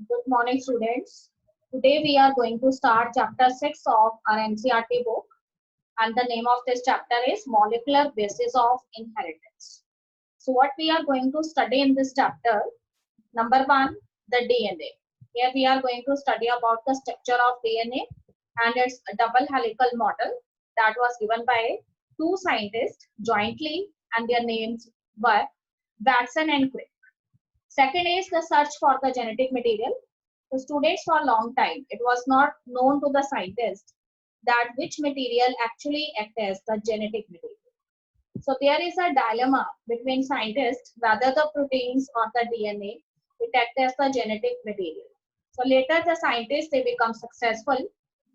Good morning, students. Today we are going to start chapter 6 of our NCERT book, and the name of this chapter is Molecular Basis of Inheritance. So, what we are going to study in this chapter, number one, the DNA. Here we are going to study about the structure of DNA and its double helical model that was given by two scientists jointly, and their names were Watson and Crick. Second is the search for the genetic material. The students for a long time, it was not known to the scientists that which material actually acts as the genetic material. So there is a dilemma between scientists whether the proteins or the DNA it acts as the genetic material. So later the scientists they become successful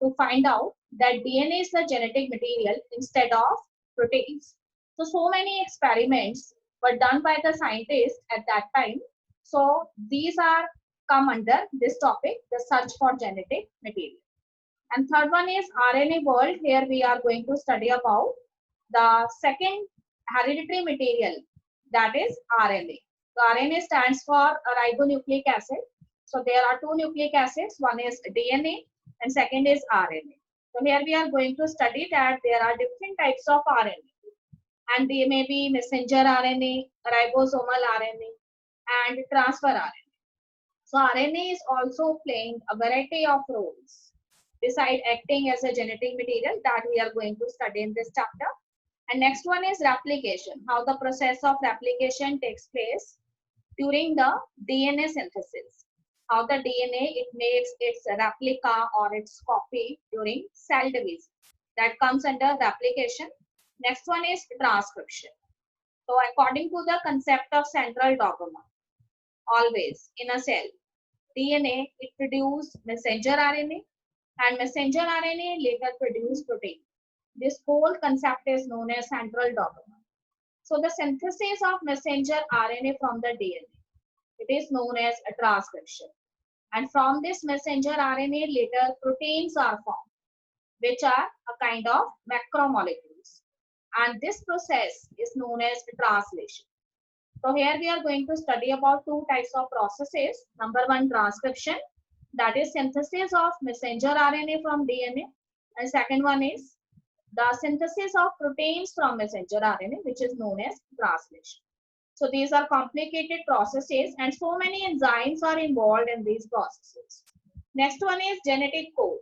to find out that DNA is the genetic material instead of proteins. So many experiments were done by the scientists at that time. So these are come under this topic, the search for genetic material. And third one is RNA world. Here we are going to study about the second hereditary material, that is RNA. So RNA stands for a ribonucleic acid. So there are two nucleic acids. One is DNA and second is RNA. So here we are going to study that there are different types of RNA, and they may be messenger RNA, ribosomal RNA, and transfer RNA. So RNA is also playing a variety of roles beside acting as a genetic material that we are going to study in this chapter. And next one is replication, how the process of replication takes place during the DNA synthesis. How the DNA it makes its replica or its copy during cell division. That comes under replication. Next one is transcription. So according to the concept of central dogma, always in a cell, DNA it produces messenger RNA, and messenger RNA later produce protein. This whole concept is known as central dogma. So the synthesis of messenger RNA from the DNA, it is known as a transcription. And from this messenger RNA later proteins are formed, which are a kind of macromolecules. And this process is known as translation. So here we are going to study about two types of processes. Number one, transcription, that is synthesis of messenger RNA from DNA. And second one is the synthesis of proteins from messenger RNA, which is known as translation. So these are complicated processes and so many enzymes are involved in these processes. Next one is genetic code.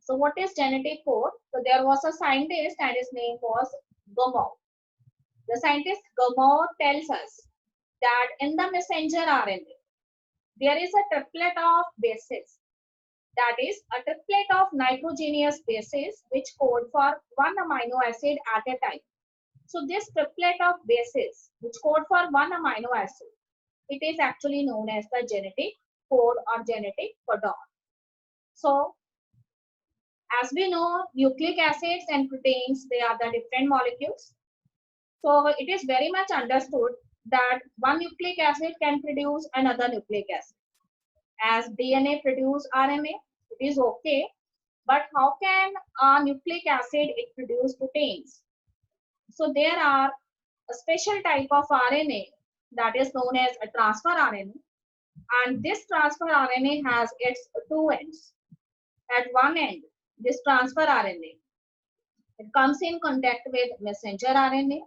So what is genetic code? So there was a scientist and his name was Gamow. The scientist Gamow tells us that in the messenger RNA, there is a triplet of bases. That is a triplet of nitrogenous bases which code for one amino acid at a time. So this triplet of bases which code for one amino acid, it is actually known as the genetic code or genetic codon. So as we know, nucleic acids and proteins, they are the different molecules. So it is very much understood that one nucleic acid can produce another nucleic acid. As DNA produce RNA, it is okay. But how can a nucleic acid it produce proteins? So there are a special type of RNA that is known as a transfer RNA. And this transfer RNA has its two ends. At one end, this transfer RNA, it comes in contact with messenger RNA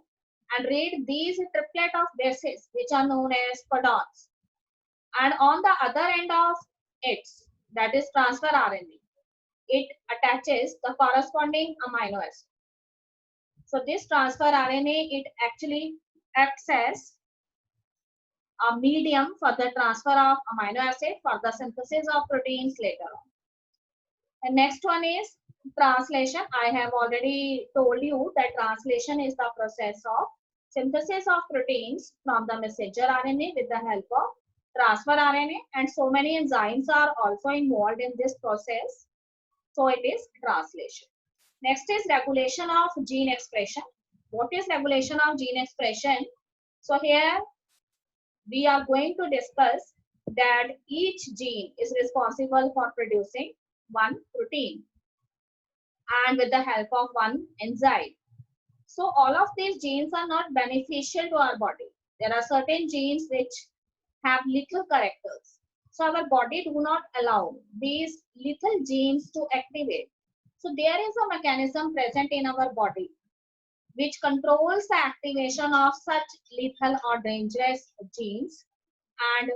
and read these triplet of bases which are known as codons. And on the other end of it, that is transfer RNA, it attaches the corresponding amino acid. So this transfer RNA, it actually acts as a medium for the transfer of amino acid for the synthesis of proteins later on. And next one is translation. I have already told you that translation is the process of synthesis of proteins from the messenger RNA with the help of transfer RNA, and so many enzymes are also involved in this process. So it is translation. Next is regulation of gene expression. What is regulation of gene expression? So here we are going to discuss that each gene is responsible for producing one protein and with the help of one enzyme. So all of these genes are not beneficial to our body. There are certain genes which have little characters. So our body do not allow these lethal genes to activate. So there is a mechanism present in our body which controls the activation of such lethal or dangerous genes, and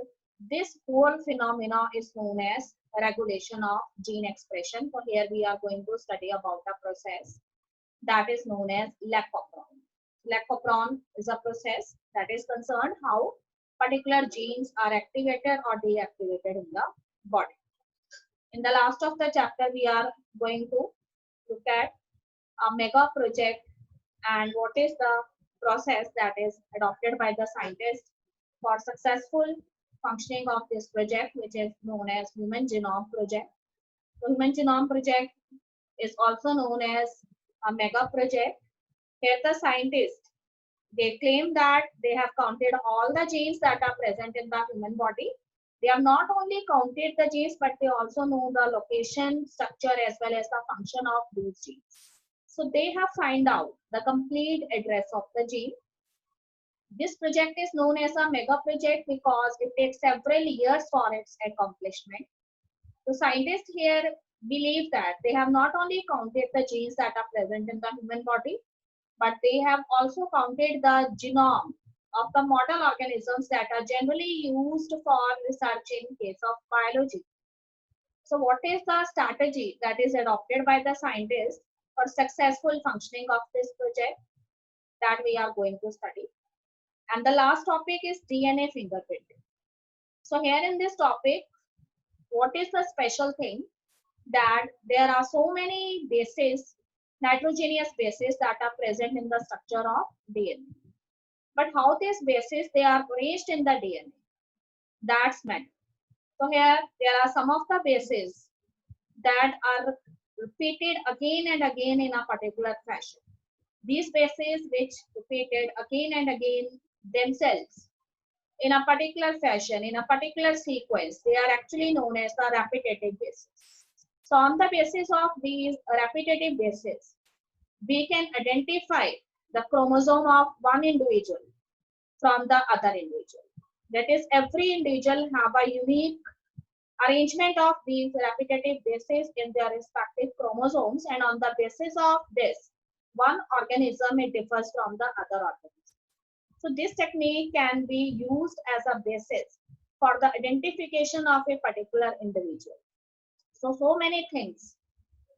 this whole phenomena is known as regulation of gene expression. So here we are going to study about a process that is known as lacopron. Lacopron is a process that is concerned how particular genes are activated or deactivated in the body. In the last of the chapter, we are going to look at a mega project and what is the process that is adopted by the scientists for successful functioning of this project, which is known as Human Genome Project. The Human Genome Project is also known as a mega project. Here the scientists, they claim that they have counted all the genes that are present in the human body. They have not only counted the genes, but they also know the location, structure, as well as the function of these genes. So they have found out the complete address of the gene. This project is known as a mega project because it takes several years for its accomplishment. So scientists here believe that they have not only counted the genes that are present in the human body, but they have also counted the genome of the model organisms that are generally used for research in case of biology. So what is the strategy that is adopted by the scientists for successful functioning of this project that we are going to study? And the last topic is DNA fingerprinting. So here in this topic, what is the special thing that there are so many bases, nitrogenous bases that are present in the structure of DNA. But how these bases, they are arranged in the DNA, that's matter. So here there are some of the bases that are repeated again and again in a particular fashion. These bases which repeated again and again themselves in a particular fashion, in a particular sequence, they are actually known as the repetitive bases. So on the basis of these repetitive bases, we can identify the chromosome of one individual from the other individual. That is, every individual have a unique arrangement of these repetitive bases in their respective chromosomes, and on the basis of this, one organism, it differs from the other organism. So this technique can be used as a basis for the identification of a particular individual. So many things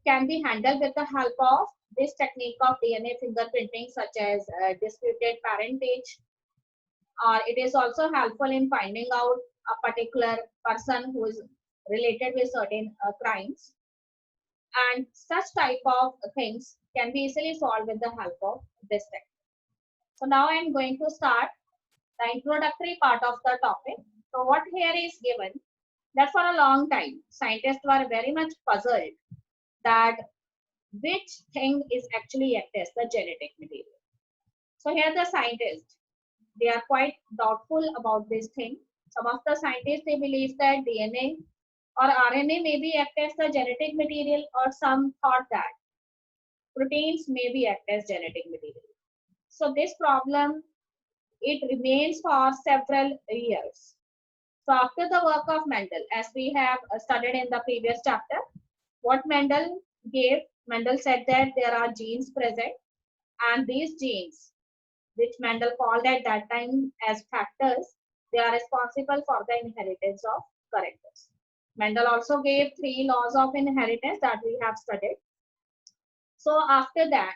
can be handled with the help of this technique of DNA fingerprinting, such as disputed parentage, or it is also helpful in finding out a particular person who is related with certain crimes. And such type of things can be easily solved with the help of this technique. So now I am going to start the introductory part of the topic. So what here is given, that for a long time, scientists were very much puzzled that which thing is actually act as the genetic material. So here the scientists, they are quite doubtful about this thing. Some of the scientists, they believe that DNA or RNA may be act as the genetic material, or some thought that proteins may be act as genetic material. So this problem, it remains for several years. So after the work of Mendel, as we have studied in the previous chapter, what Mendel gave, Mendel said that there are genes present, and these genes, which Mendel called at that time as factors, they are responsible for the inheritance of characters. Mendel also gave 3 laws of inheritance that we have studied. So after that,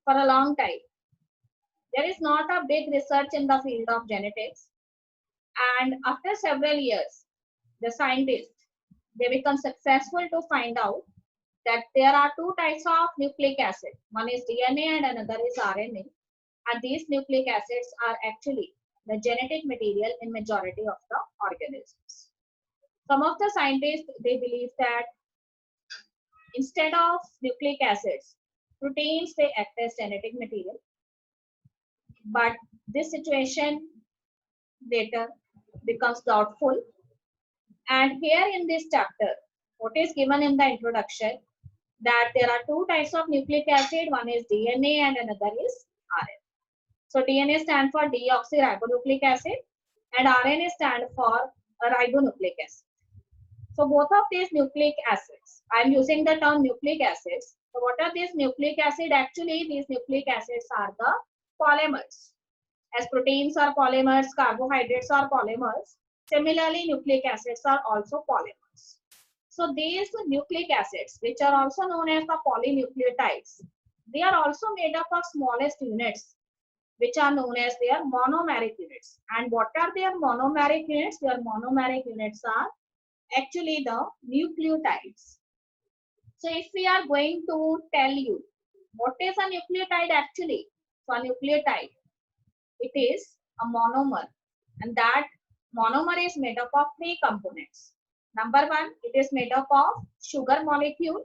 for a long time, there is not a big research in the field of genetics. And after several years, the scientists, they become successful to find out that there are 2 types of nucleic acid. One is DNA and another is RNA. And these nucleic acids are actually the genetic material in majority of the organisms. Some of the scientists, they believe that instead of nucleic acids, proteins, they act as genetic material. But this situation later becomes doubtful. And here in this chapter, what is given in the introduction, that there are 2 types of nucleic acid. One is DNA and another is RNA. So DNA stands for deoxyribonucleic acid and RNA stands for ribonucleic acid. So both of these nucleic acids, I am using the term nucleic acids. So what are these nucleic acid? Actually, these nucleic acids are the polymers. As proteins are polymers, carbohydrates are polymers. Similarly, nucleic acids are also polymers. So these nucleic acids, which are also known as the polynucleotides, they are also made up of smallest units, which are known as their monomeric units. And what are their monomeric units? Their monomeric units are actually the nucleotides. So if we are going to tell you what is a nucleotide actually, so a nucleotide, it is a monomer, and that monomer is made up of three components. Number one, it is made up of sugar molecule.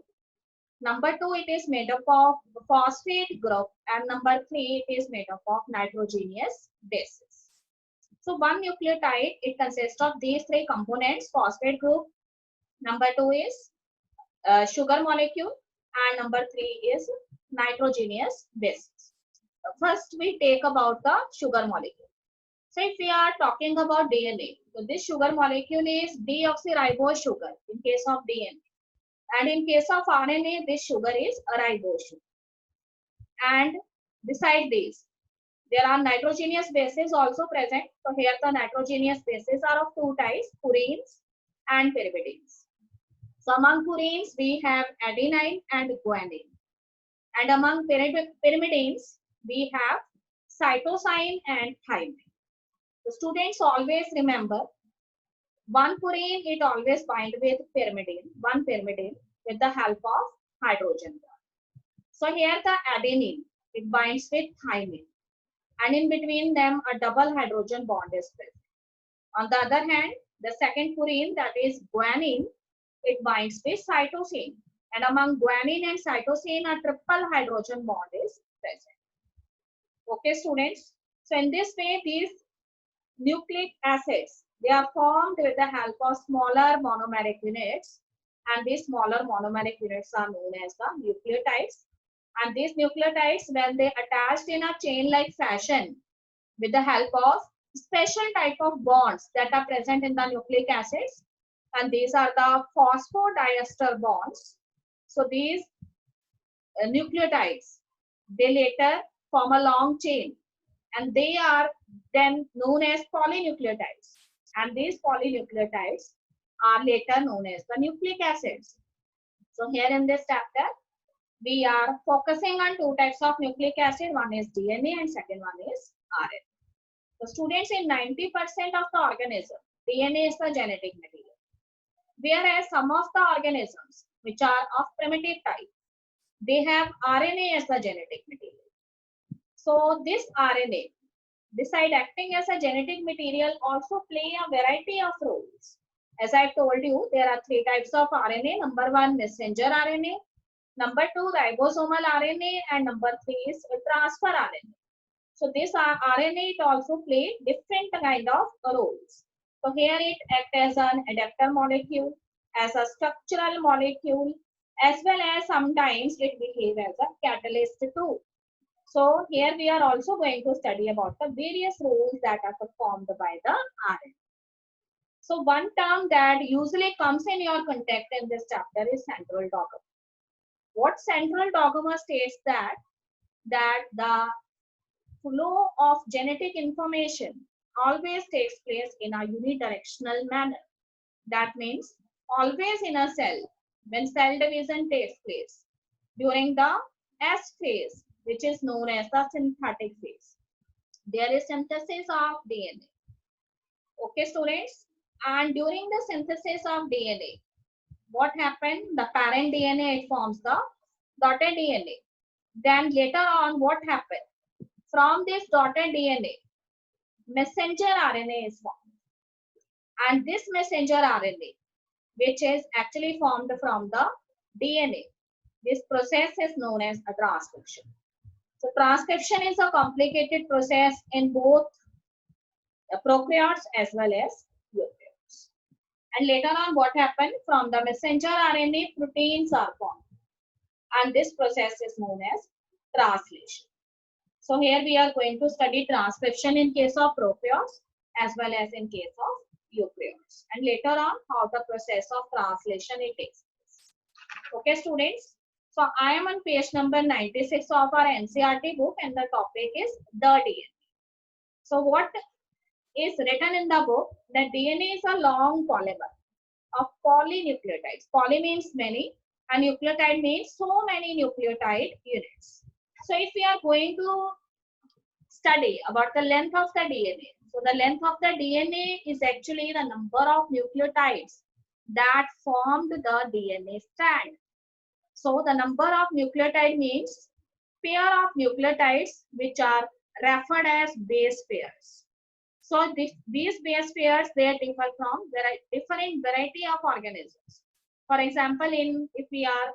Number two, it is made up of phosphate group, and number three, it is made up of nitrogenous bases. So one nucleotide, it consists of these three components: phosphate group, number two is sugar molecule, and number three is nitrogenous bases. First, we take about the sugar molecule. So if we are talking about DNA, so this sugar molecule is deoxyribose sugar in case of DNA. And in case of RNA, this sugar is a ribose sugar. And beside this, there are nitrogenous bases also present. So here the nitrogenous bases are of two types, purines and pyrimidines. So among purines, we have adenine and guanine. And among pyrimidines, we have cytosine and thymine. The students always remember, one purine, it always binds with pyrimidine, one pyrimidine with the help of hydrogen bond. So here the adenine, it binds with thymine, and in between them a double hydrogen bond is present. On the other hand, the second purine, that is guanine, it binds with cytosine, and among guanine and cytosine a triple hydrogen bond is present. Okay students, so in this way these nucleic acids, they are formed with the help of smaller monomeric units, and these smaller monomeric units are known as the nucleotides. And these nucleotides, when they attached in a chain-like fashion with the help of special type of bonds that are present in the nucleic acids, and these are the phosphodiester bonds. So these nucleotides, they later form a long chain, and they are then known as polynucleotides. And these polynucleotides are later known as the nucleic acids. So here in this chapter, we are focusing on two types of nucleic acid. One is DNA and second one is RNA. So students, in 90% of the organism, DNA is the genetic material. Whereas some of the organisms which are of primitive type, they have RNA as the genetic material. So this RNA, beside acting as a genetic material, also play a variety of roles. As I told you, there are three types of RNA. Number one, messenger RNA. Number two, ribosomal RNA. And number three is transfer RNA. So this RNA, it also play different kind of roles. So here it acts as an adapter molecule, as a structural molecule, as well as sometimes it behaves as a catalyst too. So here we are also going to study about the various roles that are performed by the RNA. So one term that usually comes in your context in this chapter is central dogma. What central dogma states that the flow of genetic information always takes place in a unidirectional manner. That means always in a cell, when cell division takes place during the S phase, which is known as the synthetic phase, there is synthesis of DNA. Okay students, and during the synthesis of DNA, what happened? The parent DNA, it forms the dotted DNA. Then later on, what happened? From this dotted DNA, messenger RNA is formed. And this messenger RNA, which is actually formed from the DNA, this process is known as a transcription. So transcription is a complicated process in both prokaryotes as well as eukaryotes. And later on, what happened? From the messenger RNA, proteins are formed. And this process is known as translation. So here we are going to study transcription in case of prokaryotes as well as in case of eukaryotes, and later on how the process of translation it takes place. Okay, students. So I am on page number 96 of our NCERT book, and the topic is the DNA. So what is written in the book? That DNA is a long polymer of polynucleotides. Poly means many, and nucleotide means so many nucleotide units. So if we are going to study about the length of the DNA, so the length of the DNA is actually the number of nucleotides that formed the DNA strand. So the number of nucleotide means pair of nucleotides which are referred as base pairs. So these base pairs, they differ from different variety of organisms. For example, if we are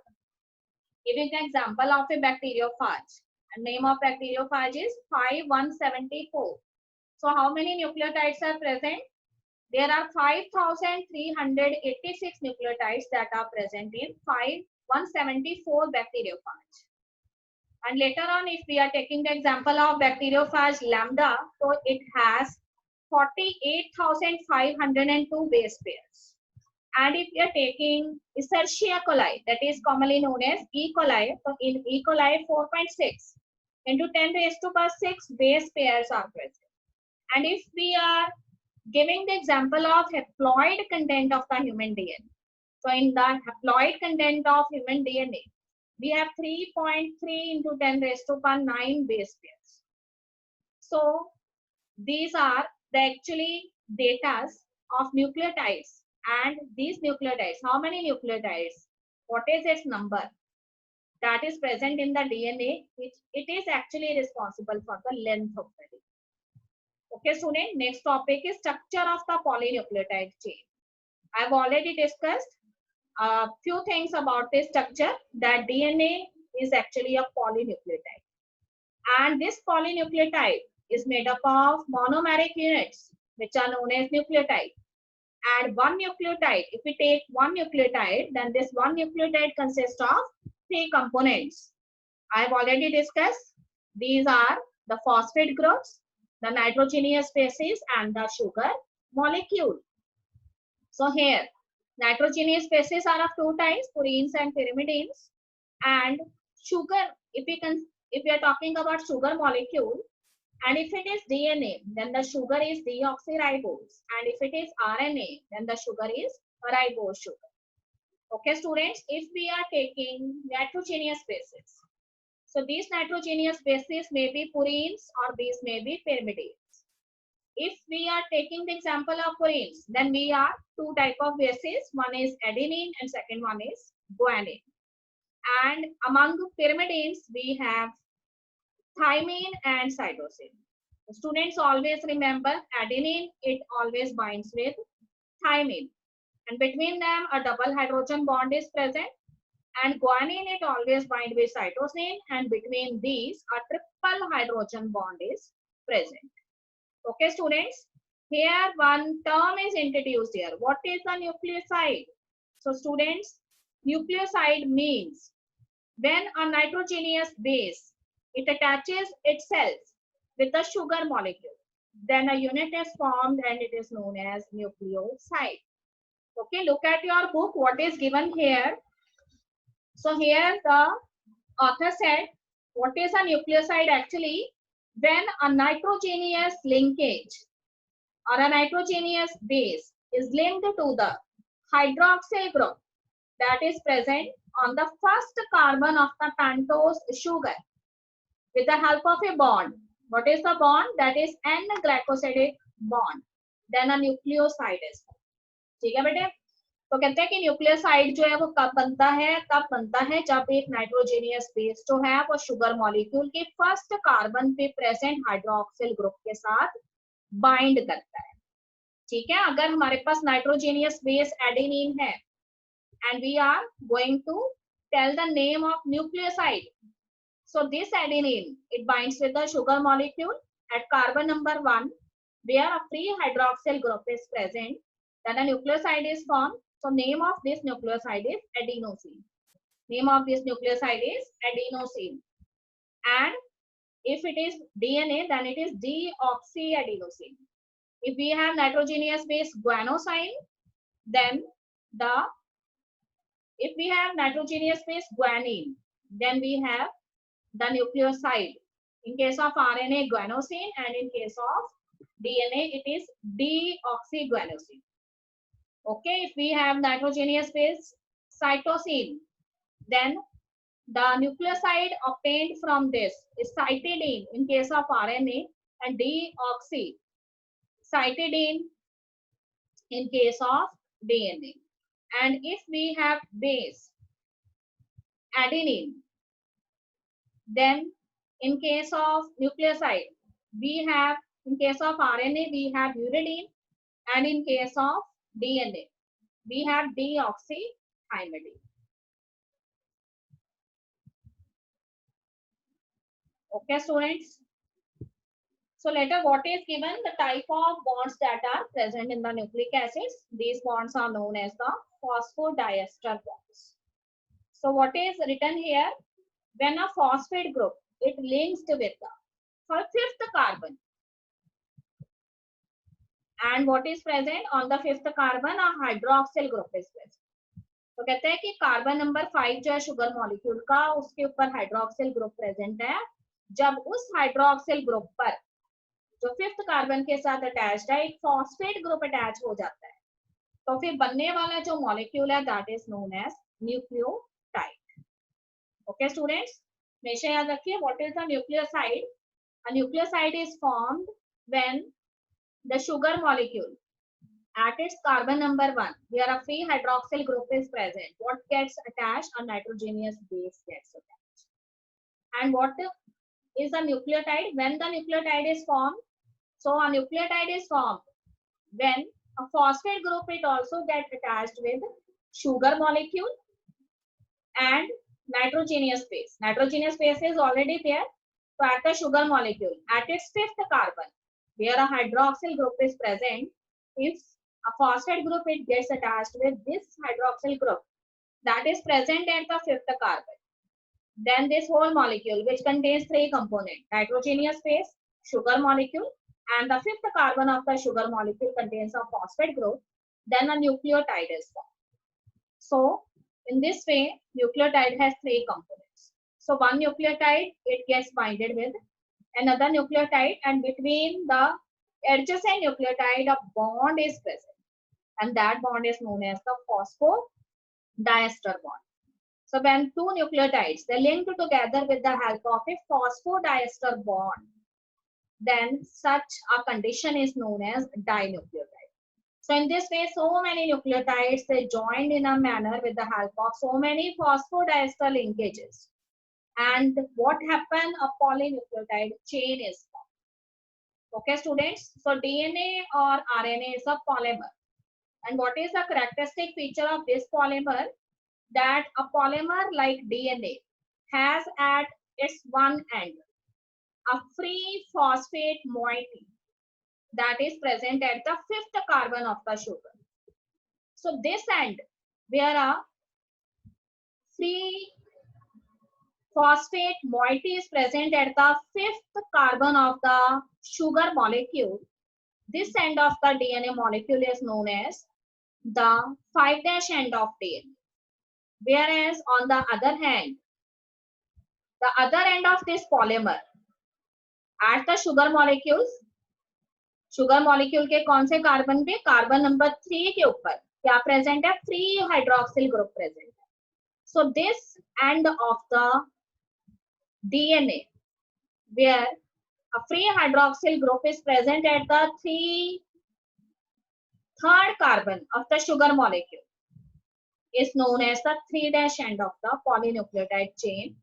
giving an example of a bacteriophage, and name of bacteriophage is 5174. So how many nucleotides are present? There are 5,386 nucleotides that are present in 5174 bacteriophage. And later on, if we are taking the example of bacteriophage lambda, so it has 48,502 base pairs. And if we are taking Escherichia coli, that is commonly known as E. coli, so in E. coli 4.6 into 10 raised to power 6 base pairs are present. And if we are giving the example of haploid content of the human DNA, so in the haploid content of human DNA, we have 3.3 into 10 raised to power 9 base pairs. So these are the actually data of nucleotides, and these nucleotides, how many nucleotides, what is its number that is present in the DNA, which it is actually responsible for the length of the DNA. Okay, student, next topic is structure of the polynucleotide chain. I've already discussed a few things about this structure, that DNA is actually a polynucleotide, and this polynucleotide is made up of monomeric units which are known as nucleotide. And one nucleotide, if we take one nucleotide, then this one nucleotide consists of 3 components. I have already discussed. These are the phosphate groups, the nitrogenous bases, and the sugar molecule. So here, nitrogenous bases are of 2 types, purines and pyrimidines. And sugar, if we are talking about sugar molecule, and if it is DNA, then the sugar is deoxyribose. And if it is RNA, then the sugar is ribose sugar. Okay, students, if we are taking nitrogenous bases, so these nitrogenous bases may be purines or these may be pyrimidines. If we are taking the example of purines, then we are 2 type of bases. One is adenine and second one is guanine. And among pyrimidines, we have thymine and cytosine. Students always remember adenine, it always binds with thymine, and between them a double hydrogen bond is present, and guanine, it always binds with cytosine, and between these a triple hydrogen bond is present. Okay, students, here one term is introduced here. What is a nucleoside? So students, nucleoside means when a nitrogenous base, it attaches itself with a sugar molecule, then a unit is formed and it is known as nucleoside. Okay, look at your book, what is given here. So here the author said, what is a nucleoside actually? When a nitrogenous linkage or a nitrogenous base is linked to the hydroxyl group that is present on the first carbon of the pentose sugar with the help of a bond. What is the bond? That is N-glycosidic bond. Then a nucleoside is. ठीक है बेटे? तो कहते हैं कि nucleoside जो है वो कब बनता है जब एक नाइट्रोजेनियस बेस जो है वो शुगर मॉलिक्यूल के फर्स्ट कार्बन पे प्रेजेंट हाइड्रोक्सिल ग्रुप के साथ बाइंड करता है. ठीक है, अगर हमारे पास नाइट्रोजेनियस बेस एडेनिन है and we are going to tell the name of nucleoside. So this adenine, it binds with the sugar molecule at carbon number 1 where a free hydroxyl group is present, then a nucleoside is formed. So name of this nucleoside is adenosine. Name of this nucleoside is adenosine. And if it is DNA, then it is deoxyadenosine. If we have nitrogenous base guanosine, then if we have nitrogenous base guanine, then we have the nucleoside. In case of RNA, guanosine, and in case of DNA, it is deoxyguanosine. Okay, if we have nitrogenous base cytosine, then the nucleoside obtained from this is cytidine in case of RNA and deoxycytidine in case of DNA. And if we have base adenine, then in case of nucleoside, we have, in case of RNA, we have uridine, and in case of DNA, we have deoxythymidine. Okay, students. So later, what is given? The type of bonds that are present in the nucleic acids. These bonds are known as the phosphodiester bonds. So what is written here? When a phosphate group, it links with the fifth carbon. And what is present on the fifth carbon? A hydroxyl group is present. तो कहते हैं कि carbon number 5 जो है sugar molecule का, उसके ऊपर hydroxyl group present है. जब उस हाइड्रोक्सिल ग्रुप पर जो फिफ्थ कार्बन के साथ अटैच्ड है एक फॉस्फेट ग्रुप अटैच हो जाता है, तो फिर बनने वाला जो मॉलिक्यूल है that is known as nucleotide. Okay students, हमेशा याद रखिए what is the nucleoside. A nucleoside is formed when the sugar molecule at its carbon number 1 where a free hydroxyl group is present, what gets attached? A nitrogenous base gets attached. And what is a nucleotide? When the nucleotide is formed, so a nucleotide is formed when a phosphate group it also gets attached with sugar molecule and nitrogenous base. Nitrogenous base is already there. So at the sugar molecule, at its fifth carbon where a hydroxyl group is present, if a phosphate group it gets attached with this hydroxyl group that is present at the fifth carbon, then this whole molecule which contains three components, nitrogenous base, sugar molecule, and the fifth carbon of the sugar molecule contains a phosphate group, then a nucleotide is formed. So in this way nucleotide has three components. So one nucleotide it gets binded with another nucleotide, and between the adjacent nucleotide a bond is present, and that bond is known as the phosphodiester bond. So when two nucleotides they linked together with the help of a phosphodiester bond, then such a condition is known as dinucleotide. So in this way, so many nucleotides they joined in a manner with the help of so many phosphodiester linkages. And what happened? A polynucleotide chain is formed. Okay, students. So DNA or RNA is a polymer. And what is the characteristic feature of this polymer? That a polymer like DNA has at its one end a free phosphate moiety that is present at the fifth carbon of the sugar. So this end where a free phosphate moiety is present at the fifth carbon of the sugar molecule, this end of the DNA molecule is known as the 5' end of DNA. Whereas on the other hand, the other end of this polymer at the sugar molecules, sugar molecule के कौन से carbon पे? Carbon number 3 के ऊपर क्या present है? Free hydroxyl group present है. So this end of the DNA where a free hydroxyl group is present at the third carbon of the sugar molecule is known as the 3' end of the polynucleotide chain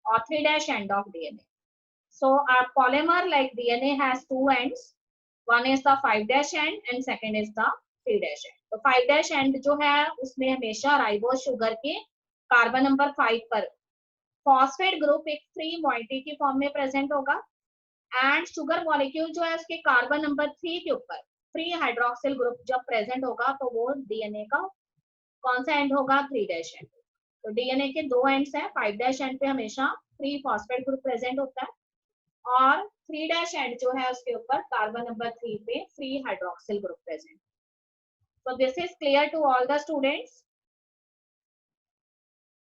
or 3' end of DNA. So our polymer like DNA has two ends. One is the 5' end and second is the 3' end. तो 5' end जो है उसमें हमेशा ribose sugar के carbon number 5 पर phosphate group एक free moiety की form में प्रेजेंट होगा, एंड शुगर मॉलिक्यूल जो है उसके कार्बन नंबर 3 के ऊपर फ्री हाइड्रोक्सिल ग्रुप जब प्रेजेंट होगा तो वो डीएनए का कौन सा एंड होगा? 3' एंड. तो डीएनए के दो एंड्स हैं. 5' एंड पे हमेशा फ्री फॉस्फेट ग्रुप प्रेजेंट होता है और 3' एंड जो है उसके ऊपर कार्बन नंबर 3 पे free hydroxyl group present. So this is clear to all the students.